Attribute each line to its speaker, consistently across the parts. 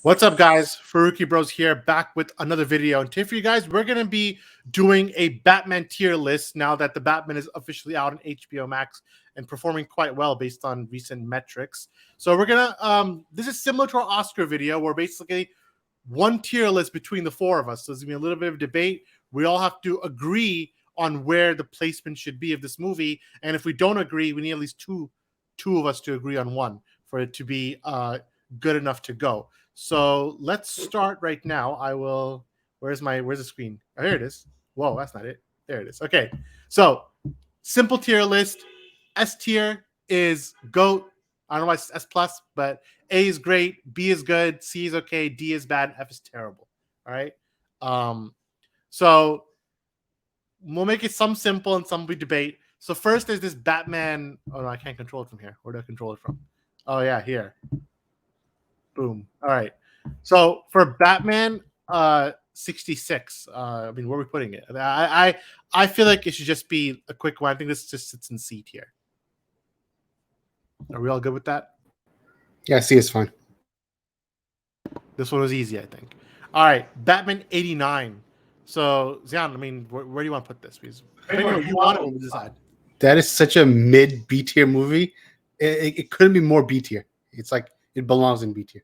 Speaker 1: What's up, guys? Faruqi Bros here, back with another video. And today for you guys, we're going to be doing a Batman tier list now that the Batman is officially out on HBO Max and performing quite well based on recent metrics. So we're going to, this is similar to our Oscar video where basically one tier list between the four of us. So there's going to be a little bit of debate. We all have to agree on where the placement should be of this movie. And if we don't agree, we need at least two of us to agree on one for it to be good enough to go. So let's start right now. I will. Where's the screen? Oh, here it is. Whoa, that's not it. There it is. Okay. So simple tier list. S tier is GOAT. I don't know why it's S plus, but A is great, B is good, C is okay, D is bad, F is terrible. All right. So we'll make it some simple and some we debate. So first there's this Batman. Oh no, I can't control it from here. Where do I control it from? Oh yeah, here. Boom. All right. So for Batman 66, I mean, where are we putting it? I feel like it should just be a quick one. I think this just sits in C tier. Are we all good with that?
Speaker 2: Yeah, C is fine.
Speaker 1: This one was easy, I think. All right. Batman 89. So, Zion, I mean, where do you want to put this? Because you want it when we decide.
Speaker 2: That is such a mid B tier movie. It couldn't be more B tier. It's like it belongs in B tier.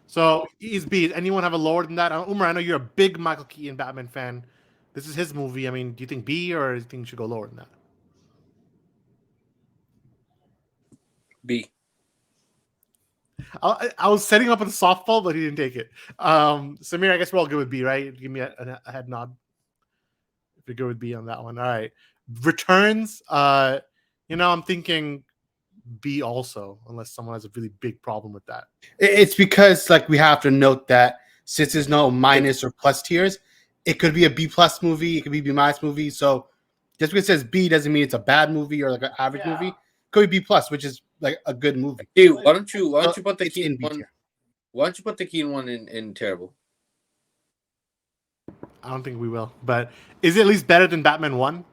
Speaker 1: So he's B. Does anyone have a lower than that? Umar, I know you're a big Michael Keaton Batman fan. This is his movie. I mean, do you think B or do you think you should go lower than that?
Speaker 3: B.
Speaker 1: I was setting up a softball, but he didn't take it. Samir, I guess we're all good with B, right? Give me a head nod if you're good with B on that one. All right. Returns. I'm thinking B also, unless someone has a really big problem with that.
Speaker 2: It's because we have to note that since there's no minus or plus tiers, it could be a B plus movie, it could be B minus movie. So just because it says B doesn't mean it's a bad movie or an average movie. It could be B plus, which is a good movie.
Speaker 3: Hey, why don't you put the Keaton one?
Speaker 2: Tier.
Speaker 3: Why don't you put the Keaton one in terrible?
Speaker 1: I don't think we will, but is it at least better than Batman 1?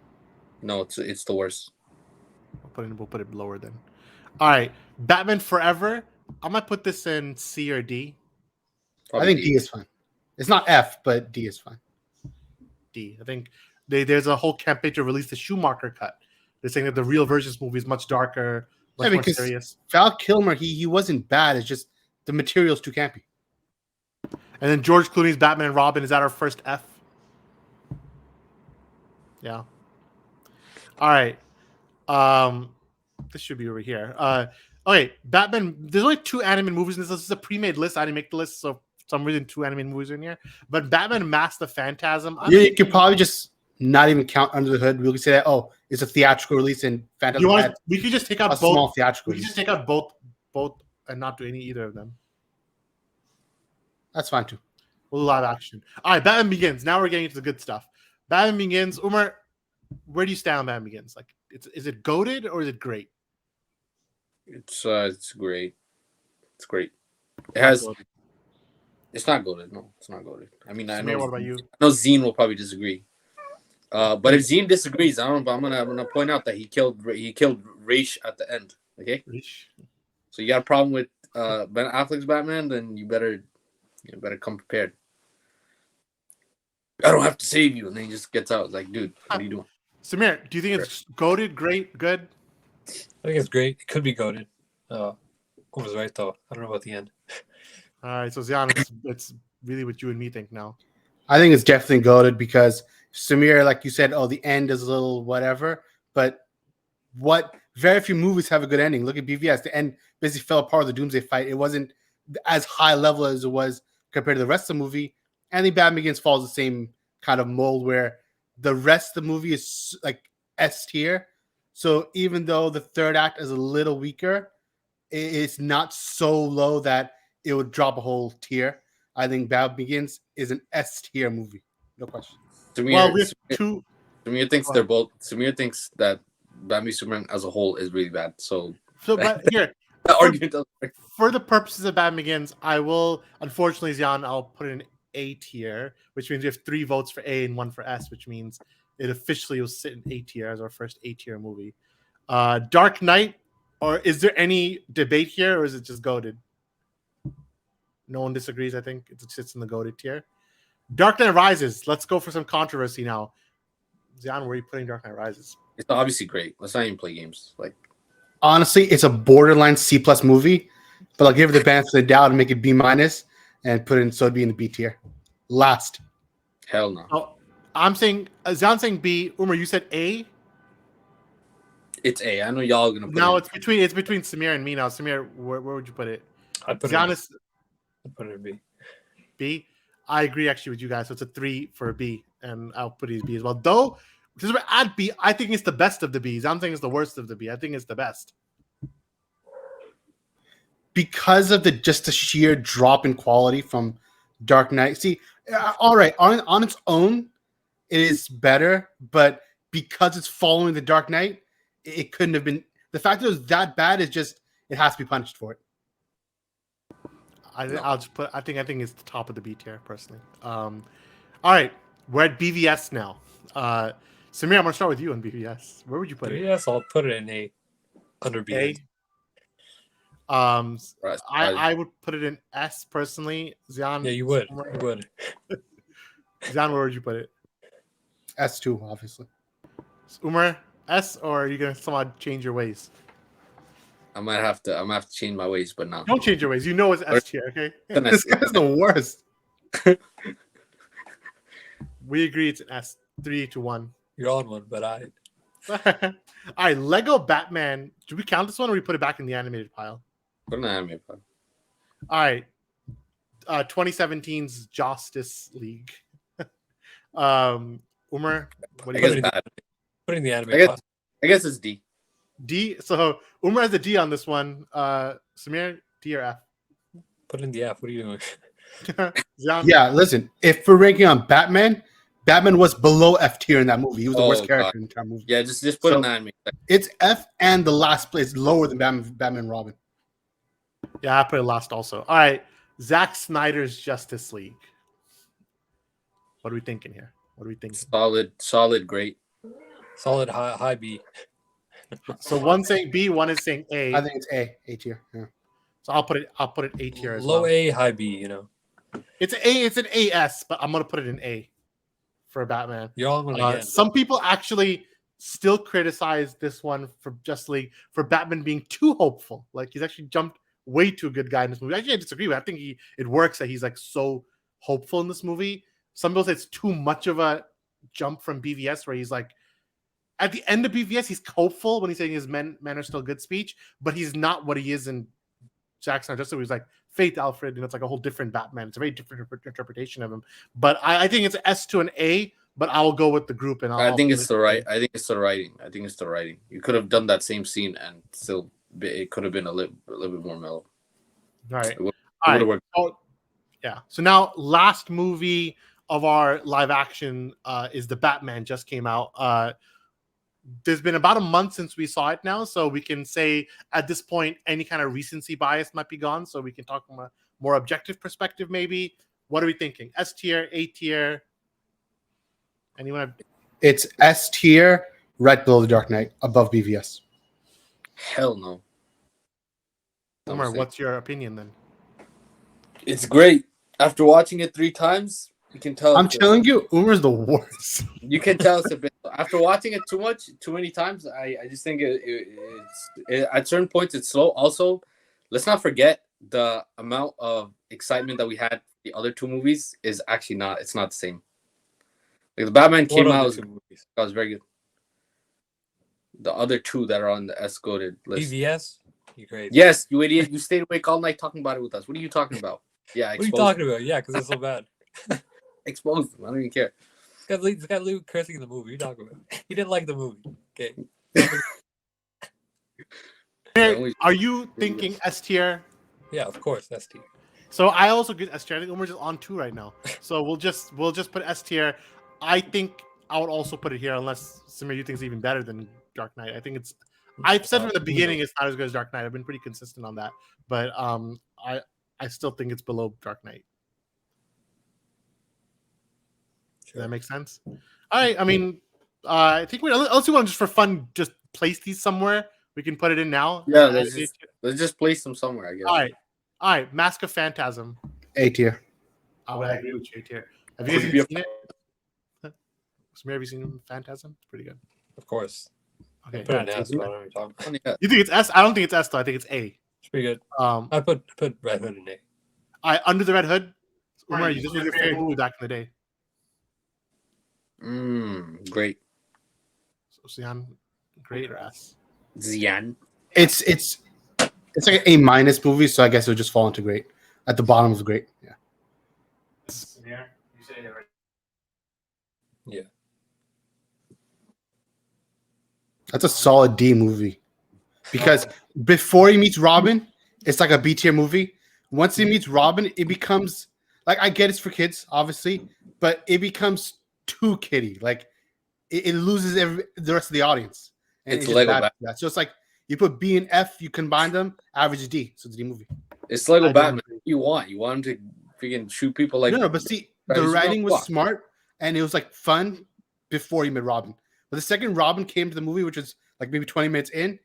Speaker 3: No, it's the worst.
Speaker 1: We'll put it lower then. All right, Batman Forever. I might put this in C or D.
Speaker 2: Probably I think D is fine. It's not F, but D is fine.
Speaker 1: D. I think there's a whole campaign to release the Schumacher cut. They're saying that the real version of this movie is much darker, much more serious.
Speaker 2: Val Kilmer, he wasn't bad. It's just the material's too campy.
Speaker 1: And then George Clooney's Batman and Robin. Is that our first F? Yeah. All right. This should be over here. Okay, Batman. There's only 2 animated movies in this. This is a pre-made list. I didn't make the list, so for some reason 2 animated movies are in here. But Batman Mask the Phantasm.
Speaker 2: You could probably just not even count Under the Hood. We could say that it's a theatrical release and Phantasm.
Speaker 1: We could just take out both.
Speaker 2: Small theatrical.
Speaker 1: We could just take out both, and not do either of them.
Speaker 2: That's fine too.
Speaker 1: We'll live action. All right, Batman Begins. Now we're getting into the good stuff. Batman Begins. Umar, where do you stand on Batman Begins? Is it goated or is it great?
Speaker 3: It's great. It's great. It has. It's not goated. No, it's not goated. I mean, I know.
Speaker 1: What about you?
Speaker 3: I know Zine will probably disagree. But if Zine disagrees, I'm gonna point out that he killed Raish at the end. Okay. So you got a problem with Ben Affleck's Batman? Then you better come prepared. I don't have to save you, and then he just gets out. It's like, dude, what are you doing?
Speaker 1: Samir, do you think it's goated, great, good?
Speaker 4: I think it's great. It could be goated. I was right though. I don't know about the end.
Speaker 1: All right, so Zion, it's really what you and me think now.
Speaker 2: I think it's definitely goated because Samir, like you said, the end is a little whatever. But very few movies have a good ending. Look at BVS. The end basically fell apart with the Doomsday fight. It wasn't as high level as it was compared to the rest of the movie. And the Batman Begins follows the same kind of mold where the rest of the movie is like S tier. So even though the third act is a little weaker, it's not so low that it would drop a whole tier. I think Batman Begins is an S tier movie. No question.
Speaker 3: Samir thinks they're both. Samir thinks that Batman Superman as a whole is really bad.
Speaker 1: But here, for the purposes of Batman Begins, I will, unfortunately, Zion, I'll put it in A tier, which means we have 3 votes for A and 1 for S, which means it officially will sit in A tier as our first A tier movie. Dark Knight, or is there any debate here, or is it just goated? No one disagrees. I think it sits in the goated tier. Dark Knight Rises. Let's go for some controversy now. Zion, where are you putting Dark Knight Rises?
Speaker 3: It's obviously great. Let's not even play games. Like,
Speaker 2: honestly, it's a borderline C+ movie, but I'll give it the benefit of the doubt and make it B- and put it in, so it'd be in the B tier. Last.
Speaker 3: hell no.
Speaker 1: Oh, I'm saying Zion's saying B. Umar, you said A.
Speaker 3: It's A. I know y'all are gonna put
Speaker 1: Now
Speaker 3: it.
Speaker 1: it's between Samir and me now. Samir, where would you put it?
Speaker 4: I put
Speaker 1: Zion
Speaker 4: it.
Speaker 1: is
Speaker 4: I put it in B.
Speaker 1: B. I agree actually with you guys. So it's a 3 for a B, and I'll put it as B as well. Though, since we're at B, I think it's the best of the Bs. I'm saying it's the worst of the B. I think it's the best.
Speaker 2: Because of the sheer drop in quality from Dark Knight. See, all right, on its own, it is better, but because it's following the Dark Knight, it couldn't have been. The fact that it was that bad is just, it has to be punished for it.
Speaker 1: I'll just put. I think it's the top of the B tier personally. All right, we're at BVS now. Samir, I'm gonna start with you on BVS. Where would you put it?
Speaker 4: Yes, I'll put it in A. Under B.
Speaker 1: A. I would put it in S personally. Zion.
Speaker 4: Yeah, you would. You would.
Speaker 1: Zion, where would you put it?
Speaker 2: S2, obviously.
Speaker 1: Umar, S, or are you gonna somehow change your ways?
Speaker 3: I'm gonna have to change my ways, but no.
Speaker 1: Don't change your ways. You know it's S tier, okay?
Speaker 2: This guy's the worst.
Speaker 1: We agree it's an S. 3-1.
Speaker 4: You're on one, but I.
Speaker 1: All right, Lego Batman. Do we count this one, or we put it back in the animated pile?
Speaker 3: Put an anime pile.
Speaker 1: All right. 2017's Josstice League. Umar, what do
Speaker 3: I
Speaker 1: you
Speaker 3: guess
Speaker 1: got?
Speaker 3: bad.
Speaker 4: Putting the anime.
Speaker 3: I guess it's D.
Speaker 1: D. So Umar has a D on this one. Samir, D or F?
Speaker 4: Put in the F. What are you doing?
Speaker 1: Zion?
Speaker 2: Yeah, listen, if we're ranking on Batman was below F tier in that movie. He was the worst character in the entire movie.
Speaker 3: Yeah, just put an anime.
Speaker 2: It's F and the last place lower than Batman and Robin.
Speaker 1: Yeah, I put it last also. All right. Zack Snyder's Justice League. What are we thinking here? What are we thinking?
Speaker 3: Solid, great.
Speaker 4: Solid high B.
Speaker 1: So one saying B, one is saying A.
Speaker 2: I think it's A tier. Yeah.
Speaker 1: So I'll put it A tier as
Speaker 4: Low
Speaker 1: well.
Speaker 4: A, high B, you know.
Speaker 1: It's an AS, but I'm gonna put it in A for Batman.
Speaker 4: You're on one again.
Speaker 1: Some people actually still criticize this one for Justice League for Batman being too hopeful. Like he's actually jumped way too good guy in this movie. Actually, I disagree with. I think it works that he's like so hopeful in this movie. Some people say it's too much of a jump from BVS, where he's like at the end of BVS, he's hopeful when he's saying his men are still good speech, but he's not what he is in Zack Snyder Justice. He's like Faith Alfred, it's like a whole different Batman. It's a very different interpretation of him. But I think it's S to an A, but I'll go with the group. And
Speaker 3: I think it's the right. I think it's the writing. You could have done that same scene and still it could have been a little bit more mellow.
Speaker 1: All right.
Speaker 3: It would
Speaker 1: have
Speaker 3: worked.
Speaker 1: Yeah. So now last movie of our live action is The Batman. Just came out. There's been about a month since we saw it now, so we can say at this point any kind of recency bias might be gone, so we can talk from a more objective perspective maybe. What are we thinking? S tier, A tier? Anyone?
Speaker 2: It's S tier, right below the Dark Knight, above BVS.
Speaker 3: Hell no.
Speaker 1: Omar, what's your opinion then?
Speaker 3: It's great. After watching it 3 times, you can tell.
Speaker 2: I'm telling you, Umar's the worst.
Speaker 3: You can tell it's a bit. After watching it too many times, I just think it's at certain points it's slow. Also, let's not forget the amount of excitement that we had. The other 2 movies is actually not. It's not the same. Like the Batman came out, was very good. The other 2 that are on the S-coded list.
Speaker 4: BVS? You crazy.
Speaker 3: Yes, you idiot. You stayed awake all night talking about it with us. What are you talking about? Yeah,
Speaker 4: what are you talking about? Yeah, because it's so bad.
Speaker 3: Exposed them. I don't even care.
Speaker 4: This guy Luke cursing in the movie. You're talking about. He didn't like the movie. Okay.
Speaker 1: Are you thinking S tier?
Speaker 4: Yeah, of course. S tier.
Speaker 1: So I also get S tier. I think Umar's just on 2 right now. So we'll just put S tier. I think I would also put it here, unless Samir, you think it's even better than Dark Knight. I think it's. I've said from the beginning it's not as good as Dark Knight. I've been pretty consistent on that, but I still think it's below Dark Knight. Does that make sense? All right. I mean, I think let's do one just for fun. Just place these somewhere. We can put it in now.
Speaker 3: Yeah, let's just place them somewhere, I guess.
Speaker 1: All right. Mask of Phantasm.
Speaker 2: A tier.
Speaker 1: I would agree with you here. Have you guys seen it? Samir, have you seen Phantasm? It's pretty good.
Speaker 4: Of course.
Speaker 1: Okay.
Speaker 4: Put it in S, but I don't know what you're talking about.
Speaker 1: You think it's S? I don't think it's S though. I think it's A.
Speaker 4: It's pretty good. I put Red Hood in A.
Speaker 1: Under the Red Hood. Umar, this was your favorite movie back in the day.
Speaker 3: Great.
Speaker 1: So Zian, great or S?
Speaker 3: Zian.
Speaker 2: It's like an A minus movie, so I guess it would just fall into great. At the bottom of great. Yeah.
Speaker 1: Samir, you said it right.
Speaker 4: Yeah.
Speaker 2: That's a solid D movie. Because before he meets Robin, it's like a B tier movie. Once he meets Robin, it becomes like, I get it's for kids, obviously, but it becomes too kiddie. Like it loses the rest of the audience. And
Speaker 3: It's Lego
Speaker 2: bad. So it's like you put B and F, you combine them, average is D. So it's a D movie.
Speaker 3: It's Lego Batman. You want him to freaking shoot people like
Speaker 2: no, but see, the writing was smart and it was like fun before he met Robin. But the second Robin came to the movie, which was like maybe 20 minutes in,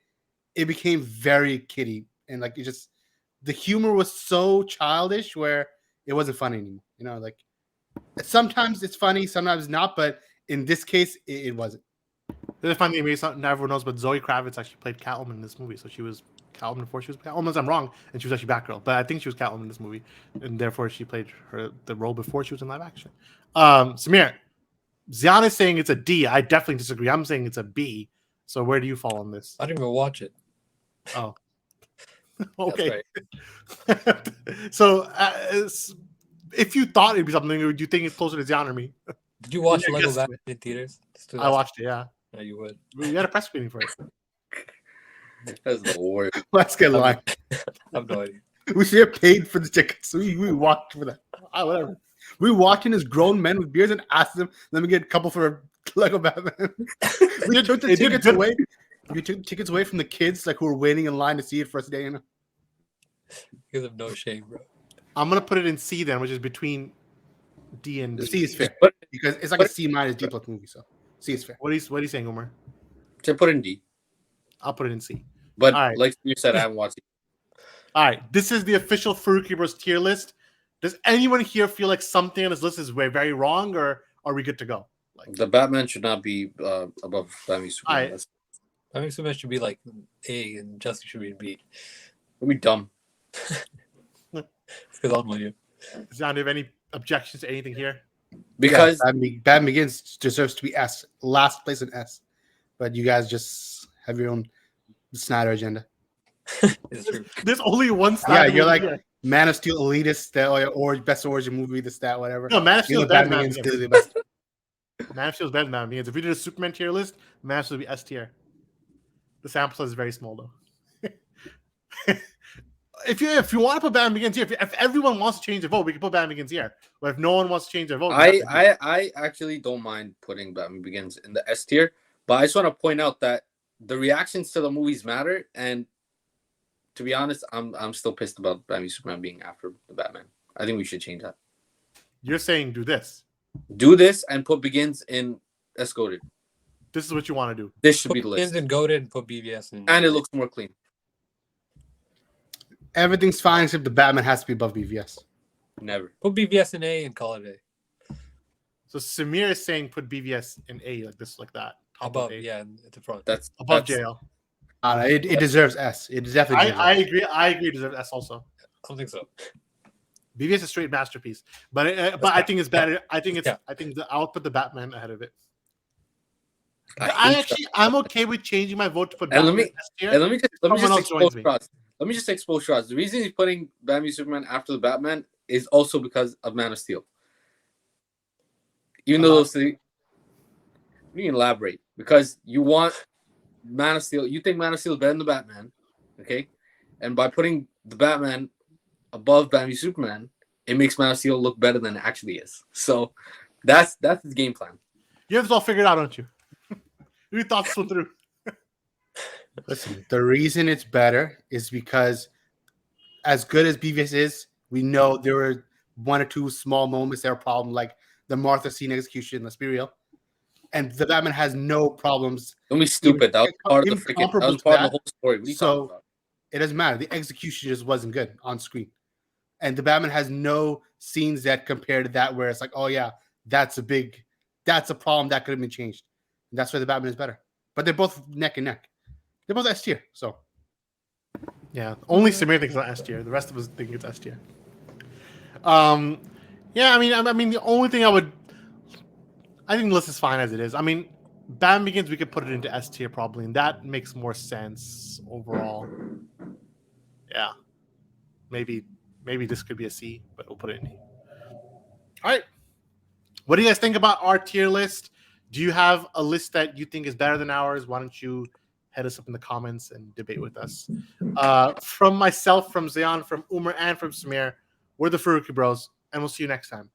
Speaker 2: it became very kiddie. And like the humor was so childish where it wasn't funny anymore. You know, like sometimes it's funny, sometimes not, but in this case, it wasn't.
Speaker 1: The funny thing, maybe not everyone knows, but Zoe Kravitz actually played Catwoman in this movie. So she was Catwoman before she was Catwoman. Unless I'm wrong, and she was actually Batgirl. But I think she was Catwoman in this movie, and therefore she played the role before she was in live action. Samir, Zian is saying it's a D. I definitely disagree. I'm saying it's a B. So where do you fall on this?
Speaker 4: I didn't even watch it.
Speaker 1: Oh, okay.
Speaker 4: Right.
Speaker 1: So if you thought it'd be something, would you think it's closer to Zian or me?
Speaker 4: Did you watch Lego Batman in theaters?
Speaker 1: I watched it. Yeah.
Speaker 4: Yeah, you would.
Speaker 1: We had a press screening for it.
Speaker 3: That's the worst.
Speaker 2: Let's get live.
Speaker 4: I have no idea.
Speaker 2: We should have paid for the tickets. We watched for that. Whatever. We watching as grown men with beards and asked them, let me get a couple for Lego Batman. We took the tickets away. We took tickets away from the kids like who were waiting in line to see it first day. You know?
Speaker 4: You have no shame, bro.
Speaker 1: I'm gonna put it in C then, which is between D and D.
Speaker 2: C is fair because it's like a C minus D plus movie. So C is fair.
Speaker 1: What are you saying, Omar?
Speaker 3: To put in D.
Speaker 1: I'll put it in C.
Speaker 3: But
Speaker 1: right.
Speaker 3: like you said, I haven't watched it.
Speaker 1: All right, this is the official Faruqi Bros tier list. Does anyone here feel like something on this list is very wrong, or are we good to go?
Speaker 3: Like the Batman should not be above Batman Superman.
Speaker 4: Batman Superman should be like A, and Josstice should be B.
Speaker 3: It'd be dumb.
Speaker 4: It's because I'm with you.
Speaker 1: Zion, do you have any objections to anything here?
Speaker 3: Because
Speaker 2: Batman Begins deserves to be S, last place in S, but you guys just have your own Snyder agenda.
Speaker 4: It's true.
Speaker 1: There's only one Snyder.
Speaker 2: Yeah, you're like
Speaker 1: here.
Speaker 2: Man of Steel elitist, or best origin movie, this, that, whatever.
Speaker 1: No, Man of Steel is better than
Speaker 2: Begins.
Speaker 1: the best. Man of Steel is better than Batman Begins. If we did a Superman tier list, Man of Steel would be S tier. The sample size is very small though. If you want to put Batman Begins here, if everyone wants to change their vote, we can put Batman Begins here. But if no one wants to change their vote,
Speaker 3: I actually don't mind putting Batman Begins in the S tier, but I just want to point out that the reactions to the movies matter, and to be honest, I'm still pissed about Batman Superman being after the Batman. I think we should change that.
Speaker 1: You're saying do this
Speaker 3: and put Begins in S goated.
Speaker 1: This is what you want to do.
Speaker 3: This should
Speaker 4: Put
Speaker 3: be the list.
Speaker 4: Begins and goated and put BVS in.
Speaker 3: And it looks more clean.
Speaker 2: Everything's fine except the Batman has to be above BVS.
Speaker 3: Never.
Speaker 4: Put BVS in A and call it A.
Speaker 1: So Samir is saying put BVS in A like this, like that. Top
Speaker 4: Above,
Speaker 1: of A.
Speaker 4: yeah, at the front.
Speaker 3: That's
Speaker 1: above JL.
Speaker 2: It deserves S. It definitely.
Speaker 1: I agree. I agree. It deserves S also.
Speaker 4: I don't think so.
Speaker 1: BVS is a straight masterpiece, but I think it's better. I think I'll put the Batman ahead of it. I'm okay with changing my vote to put Batman S tier.
Speaker 3: Let me just expose Strauss. The reason he's putting Batman Superman after the Batman is also because of Man of Steel. Even though those three, you can elaborate because you want Man of Steel. You think Man of Steel is better than the Batman, okay? And by putting the Batman above Batman Superman, it makes Man of Steel look better than it actually is. So that's his game plan.
Speaker 1: You have this all figured out, don't you? You thought so through.
Speaker 2: Listen, the reason it's better is because as good as BVS is, we know there were one or two small moments that are a problem, like the Martha scene execution, let's be real. And the Batman has no problems.
Speaker 3: Don't be stupid. That was part of the whole story.
Speaker 2: So it doesn't matter. The execution just wasn't good on screen. and the Batman has no scenes that compare to that, where it's like, oh yeah, that's a problem that could have been changed. And that's why the Batman is better. But they're both neck and neck. They're both S tier. So
Speaker 1: yeah, only Samir thinks it's S tier. The rest of us think it's S tier. Yeah, I mean, the only thing I think the list is fine as it is. I mean, Batman Begins, we could put it into S tier probably, and that makes more sense overall. Yeah, maybe this could be a C, but we'll put it in E. All right, what do you guys think about our tier list? Do you have a list that you think is better than ours? Why don't you hit us up in the comments and debate with us? From myself, from Zayan, from Umar, and from Samir, we're the Furuki Bros, and we'll see you next time.